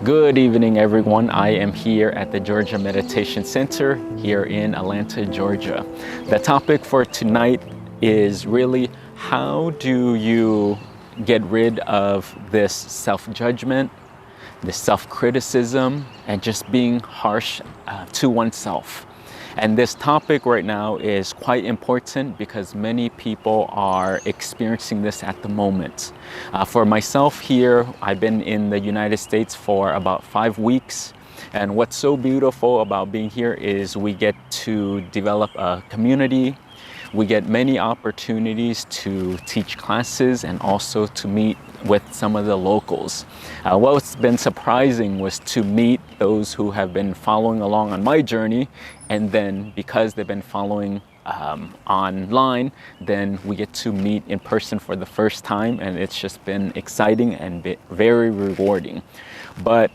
Good evening, everyone. I am here at the Georgia Meditation Center here in Atlanta, Georgia. The topic for tonight is really how do you get rid of this self-judgment, this self-criticism, and just being harsh to oneself. And this topic right now is quite important because many people are experiencing this at the moment. For myself here, I've been in the United States for about 5 weeks. And what's so beautiful about being here is we get to develop a community. We get many opportunities to teach classes and also to meet with some of the locals. What's been surprising was to meet those who have been following along on my journey, and then because they've been following online, then we get to meet in person for the first time, and it's just been exciting and very rewarding. But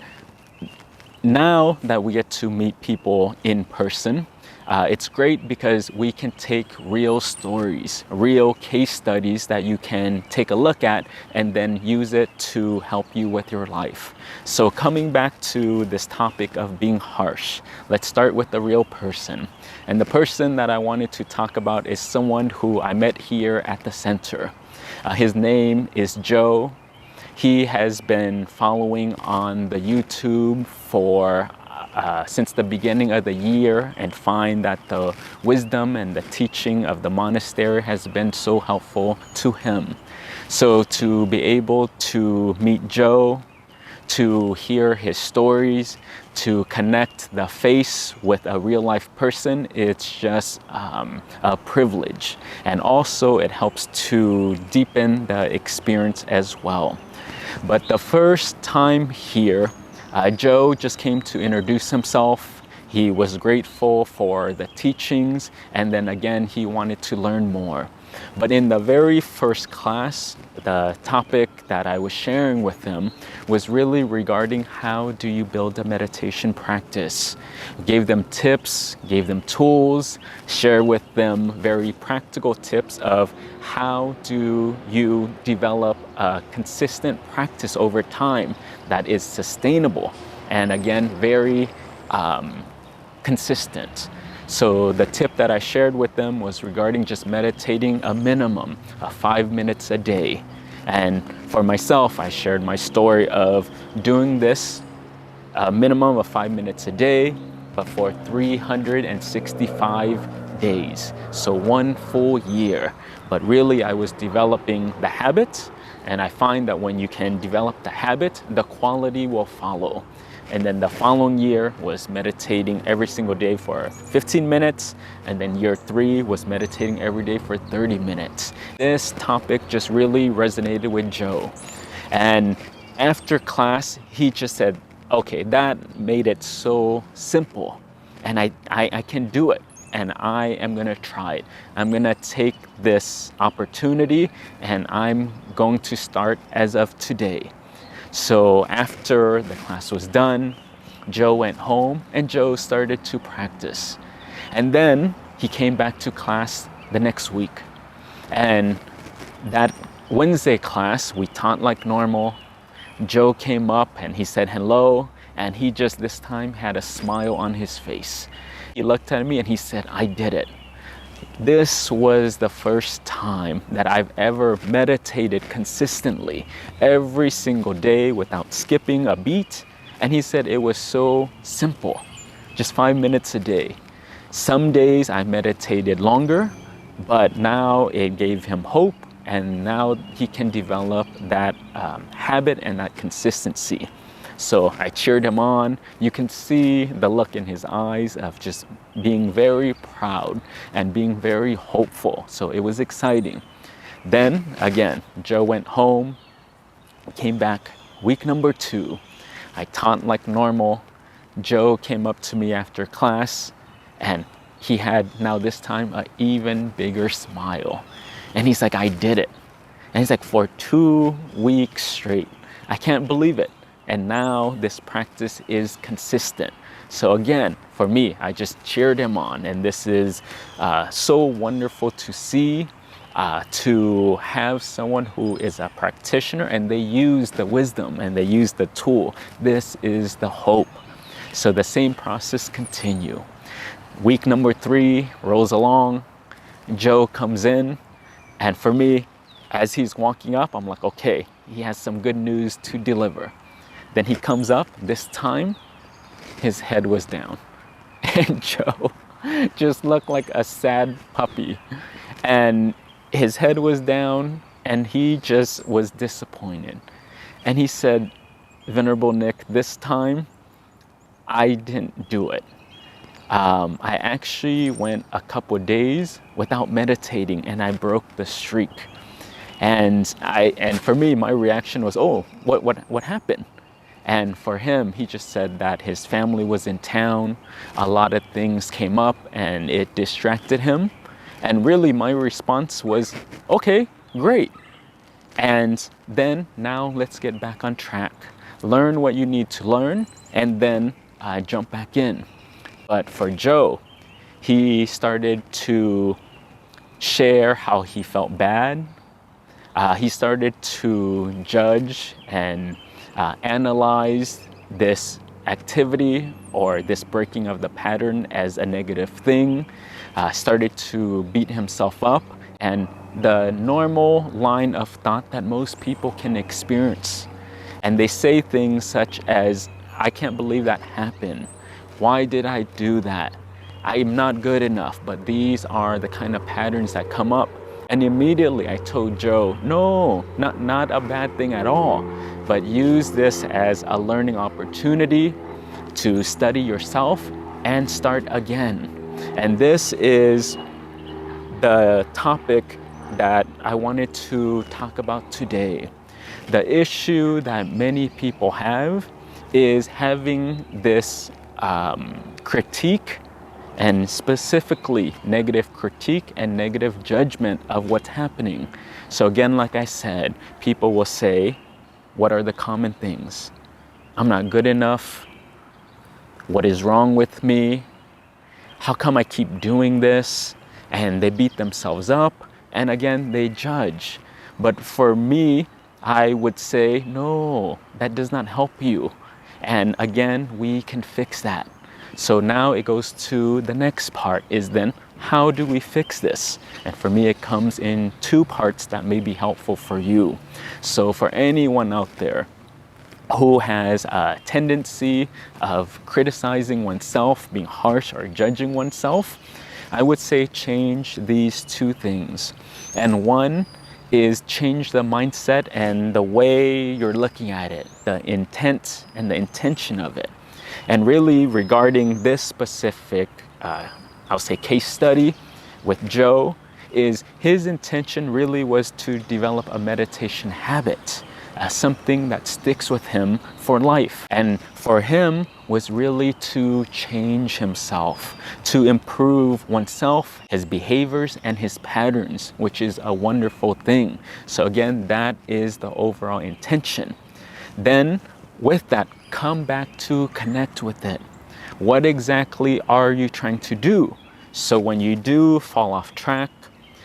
now that we get to meet people in person, it's great because we can take real stories, real case studies that you can take a look at and then use it to help you with your life. So coming back to this topic of being harsh, let's start with the real person. And the person that I wanted to talk about is someone who I met here at the center. His name is Joe. He has been following on the YouTube for since the beginning of the year, and find that the wisdom and the teaching of the monastery has been so helpful to him. So to be able to meet Joe, to hear his stories, to connect the face with a real life person, it's just a privilege. And also it helps to deepen the experience as well. But the first time here, Joe just came to introduce himself. He was grateful for the teachings, and then again, he wanted to learn more. But in the very first class, the topic that I was sharing with him was really regarding how do you build a meditation practice. Gave them tips, gave them tools, share with them very practical tips of how do you develop a consistent practice over time that is sustainable and again, very consistent. So the tip that I shared with them was regarding just meditating a minimum of 5 minutes a day. And for myself, I shared my story of doing this a minimum of 5 minutes a day, but for 365 days. So 1 full year. But really, I was developing the habit, and I find that when you can develop the habit, the quality will follow. And then the following year was meditating every single day for 15 minutes. And then year 3 was meditating every day for 30 minutes. This topic just really resonated with Joe. And after class, he just said, okay, that made it so simple. And I can do it. And I am gonna try it. I'm gonna take this opportunity and I'm going to start as of today. So after the class was done, Joe went home and Joe started to practice. And then he came back to class the next week. And that Wednesday class, we taught like normal. Joe came up and he said hello, and he just this time had a smile on his face. He looked at me and he said, I did it. This was the first time that I've ever meditated consistently every single day without skipping a beat. And he said it was so simple, just 5 minutes a day. Some days I meditated longer, but now it gave him hope, and now he can develop that habit and that consistency. So I cheered him on. You can see the look in his eyes of just being very proud and being very hopeful. So it was exciting. Then again, Joe went home, came back week number 2. I taught like normal. Joe came up to me after class, and he had now this time an even bigger smile. And he's like, I did it. And he's like, for 2 weeks straight. I can't believe it. And now this practice is consistent. So again, for me, I just cheered him on, and this is so wonderful to see. to have someone who is a practitioner and they use the wisdom and they use the tool. This is the hope. So the same process continue. Week number 3 rolls along. Joe comes in, and for me, as he's walking up, I'm like, okay, he has some good news to deliver. Then he comes up. This time, his head was down. And Joe just looked like a sad puppy. And his head was down, and he just was disappointed. And he said, Venerable Nick, this time, I didn't do it. I actually went a couple of days without meditating, and I broke the streak. And for me, my reaction was, oh, what happened? And for him, he just said that his family was in town, a lot of things came up, and it distracted him. And really, my response was, okay, great. And then now let's get back on track. Learn what you need to learn, and then jump back in. But for Joe, he started to share how he felt bad. He started to judge and analyze this activity or this breaking of the pattern as a negative thing, started to beat himself up, and the normal line of thought that most people can experience. And they say things such as, I can't believe that happened. Why did I do that? I'm not good enough. But these are the kind of patterns that come up. And immediately I told Joe, no, not a bad thing at all, but use this as a learning opportunity to study yourself and start again. And this is the topic that I wanted to talk about today. The issue that many people have is having this critique, and specifically negative critique and negative judgment of what's happening. So again, like I said, people will say, what are the common things? I'm not good enough. What is wrong with me? How come I keep doing this? And they beat themselves up, and again, they judge. But for me, I would say, no, that does not help you. And again, we can fix that. So now it goes to the next part, is then how do we fix this? And for me, it comes in 2 parts that may be helpful for you. So for anyone out there who has a tendency of criticizing oneself, being harsh or judging oneself, I would say change these 2 things. And one is change the mindset and the way you're looking at it, the intent and the intention of it. And really regarding this specific, I'll say case study with Joe, is his intention really was to develop a meditation habit, something that sticks with him for life. And for him was really to change himself, to improve oneself, his behaviors and his patterns, which is a wonderful thing. So again, that is the overall intention. Then with that, come back to connect with it. What exactly are you trying to do? So when you do fall off track,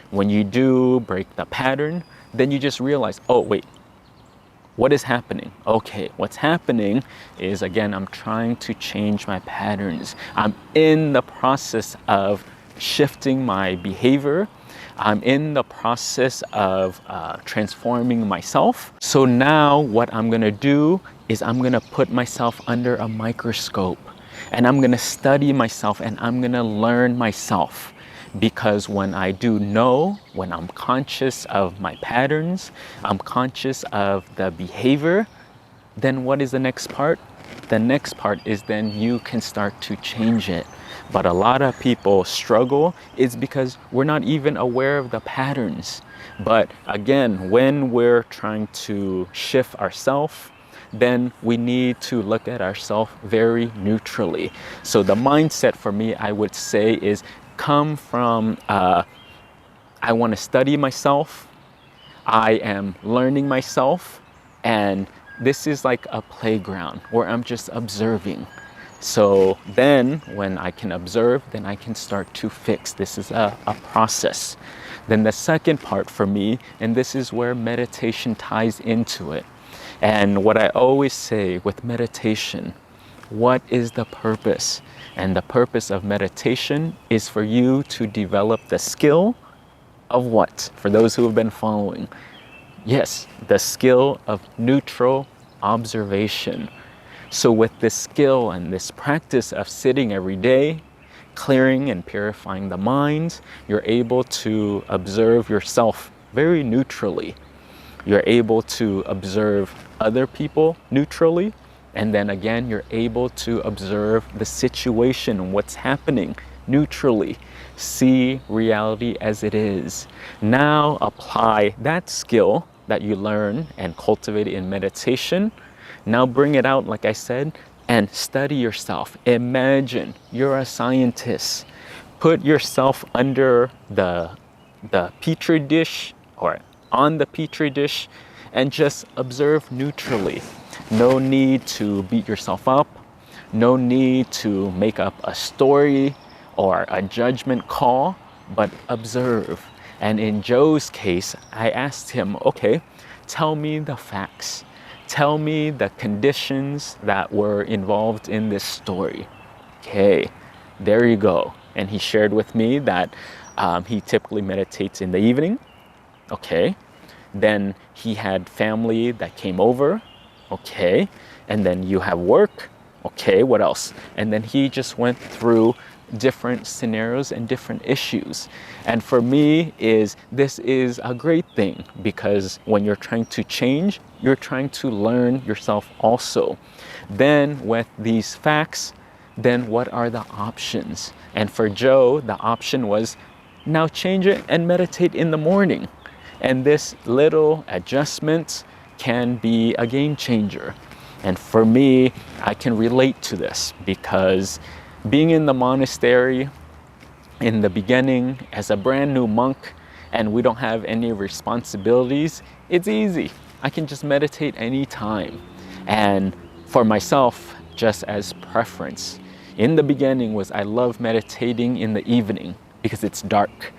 when you do break the pattern, then you just realize, oh wait, what is happening? Okay, what's happening is, again, I'm trying to change my patterns. I'm in the process of shifting my behavior. I'm in the process of transforming myself. So now what I'm gonna do is I'm gonna put myself under a microscope, and I'm gonna study myself, and I'm gonna learn myself. Because when I do know, when I'm conscious of my patterns, I'm conscious of the behavior, then what is the next part? The next part is then you can start to change it. But a lot of people struggle is because we're not even aware of the patterns. But again, when we're trying to shift ourselves, then we need to look at ourselves very neutrally. So the mindset for me, I would say, is come from, I want to study myself, I am learning myself, and this is like a playground where I'm just observing. So then when I can observe, then I can start to fix. This is a process. Then the second part for me, and this is where meditation ties into it. And what I always say with meditation, what is the purpose? And the purpose of meditation is for you to develop the skill of what? For those who have been following, yes, the skill of neutral observation. So with this skill and this practice of sitting every day, clearing and purifying the mind, you're able to observe yourself very neutrally. You're able to observe other people neutrally. And then again, you're able to observe the situation, what's happening neutrally. See reality as it is. Now apply that skill that you learn and cultivate in meditation. Now bring it out, like I said, and study yourself. Imagine you're a scientist. Put yourself under the petri dish or on the petri dish and just observe neutrally. No need to beat yourself up. No need to make up a story or a judgment call, but observe. And in Joe's case, I asked him, okay, tell me the facts. Tell me the conditions that were involved in this story. Okay, there you go. And he shared with me that he typically meditates in the evening. Okay, then he had family that came over. Okay, and then you have work. Okay, what else? And then he just went through different scenarios and different issues. And for me, this is a great thing, because when you're trying to change, you're trying to learn yourself also. Then with these facts, then what are the options? And for Joe, the option was now change it and meditate in the morning. And this little adjustment can be a game changer. And for me, I can relate to this, because being in the monastery in the beginning as a brand new monk, and we don't have any responsibilities, it's easy. I can just meditate anytime. And for myself, just as preference, in the beginning was I love meditating in the evening because it's dark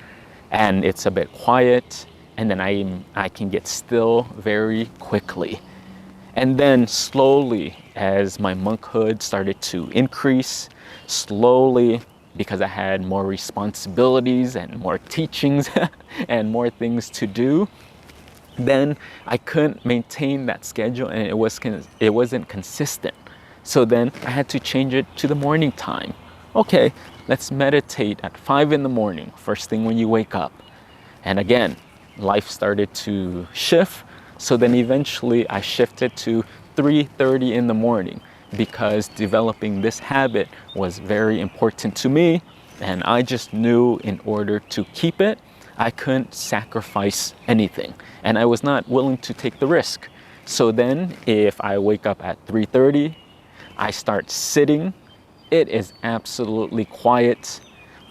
and it's a bit quiet, and then I can get still very quickly. And then slowly, as my monkhood started to increase, slowly, because I had more responsibilities and more teachings and more things to do, then I couldn't maintain that schedule, and it wasn't consistent. So then I had to change it to the morning time. Okay, let's meditate at 5 in the morning, first thing when you wake up. And again, life started to shift. So then eventually I shifted to 3:30 in the morning, because developing this habit was very important to me. And I just knew in order to keep it, I couldn't sacrifice anything. And I was not willing to take the risk. So then if I wake up at 3:30, I start sitting. It is absolutely quiet.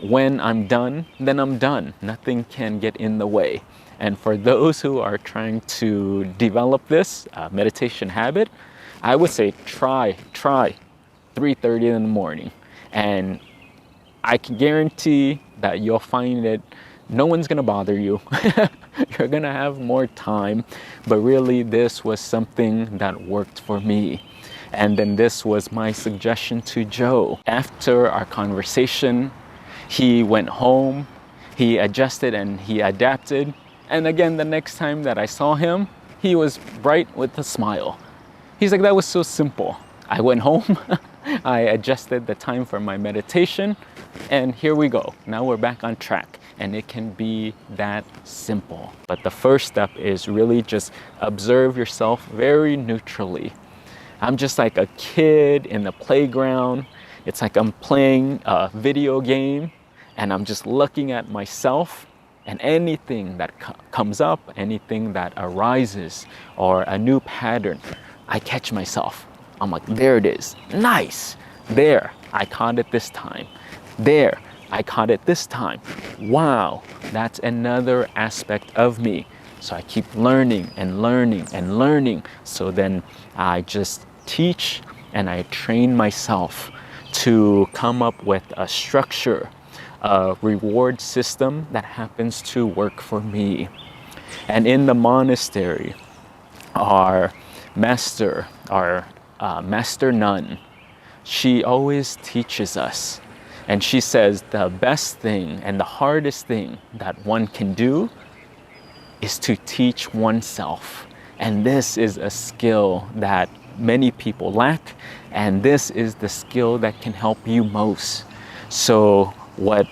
When I'm done, then I'm done. Nothing can get in the way. And for those who are trying to develop this meditation habit, I would say try 3:30 in the morning. And I can guarantee that you'll find that no one's gonna bother you. You're gonna have more time. But really, this was something that worked for me. And then this was my suggestion to Joe. After our conversation, he went home, he adjusted and he adapted. And again, the next time that I saw him, he was bright with a smile. He's like, that was so simple. I went home, I adjusted the time for my meditation, and here we go. Now we're back on track. And it can be that simple. But the first step is really just observe yourself very neutrally. I'm just like a kid in the playground. It's like I'm playing a video game, and I'm just looking at myself, and anything that comes up, anything that arises, or a new pattern, I catch myself. I'm like, there it is. Nice. There, I caught it this time. There, I caught it this time. Wow, that's another aspect of me. So I keep learning and learning and learning. So then I just teach and I train myself to come up with a structure, a reward system that happens to work for me. And in the monastery, our master nun, she always teaches us. And she says the best thing and the hardest thing that one can do is to teach oneself. And this is a skill that many people lack, and this is the skill that can help you most. So what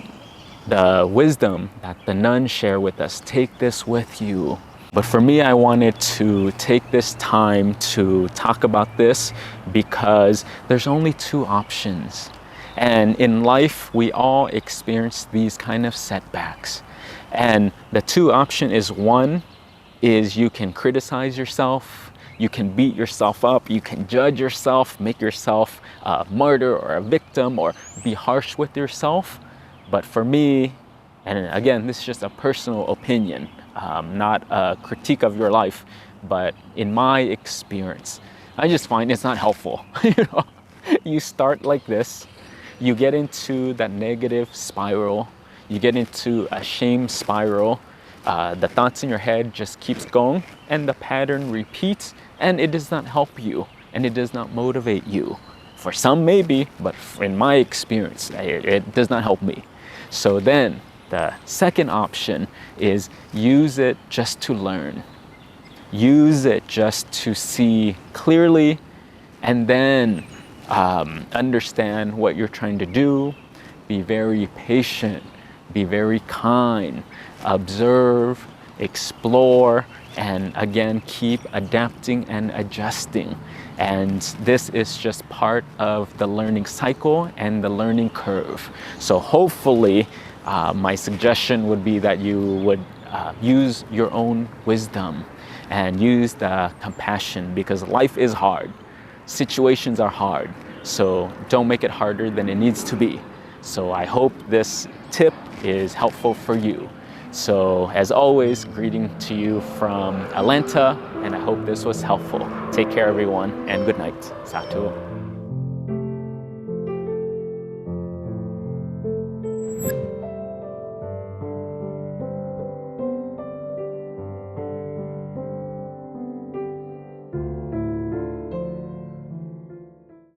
the wisdom that the nuns share with us, take this with you. But for me, I wanted to take this time to talk about this because there's only two options. And in life, we all experience these kind of setbacks. And the two options is, one is you can criticize yourself, you can beat yourself up, you can judge yourself, make yourself a martyr or a victim, or be harsh with yourself. But for me, and again, this is just a personal opinion, not a critique of your life, but in my experience, I just find it's not helpful. You start like this, you get into that negative spiral, you get into a shame spiral, the thoughts in your head just keeps going, and the pattern repeats, and it does not help you, and it does not motivate you. For some maybe, but in my experience, it does not help me. So then the second option is use it just to learn. Use it just to see clearly, and then understand what you're trying to do. Be very patient, be very kind, observe, explore, and again, keep adapting and adjusting. And this is just part of the learning cycle and the learning curve. So hopefully, my suggestion would be that you would use your own wisdom and use the compassion, because life is hard. Situations are hard. So don't make it harder than it needs to be. So I hope this tip is helpful for you. So as always, greeting to you from Atlanta, and I hope this was helpful. Take care, everyone, and good night. Satu.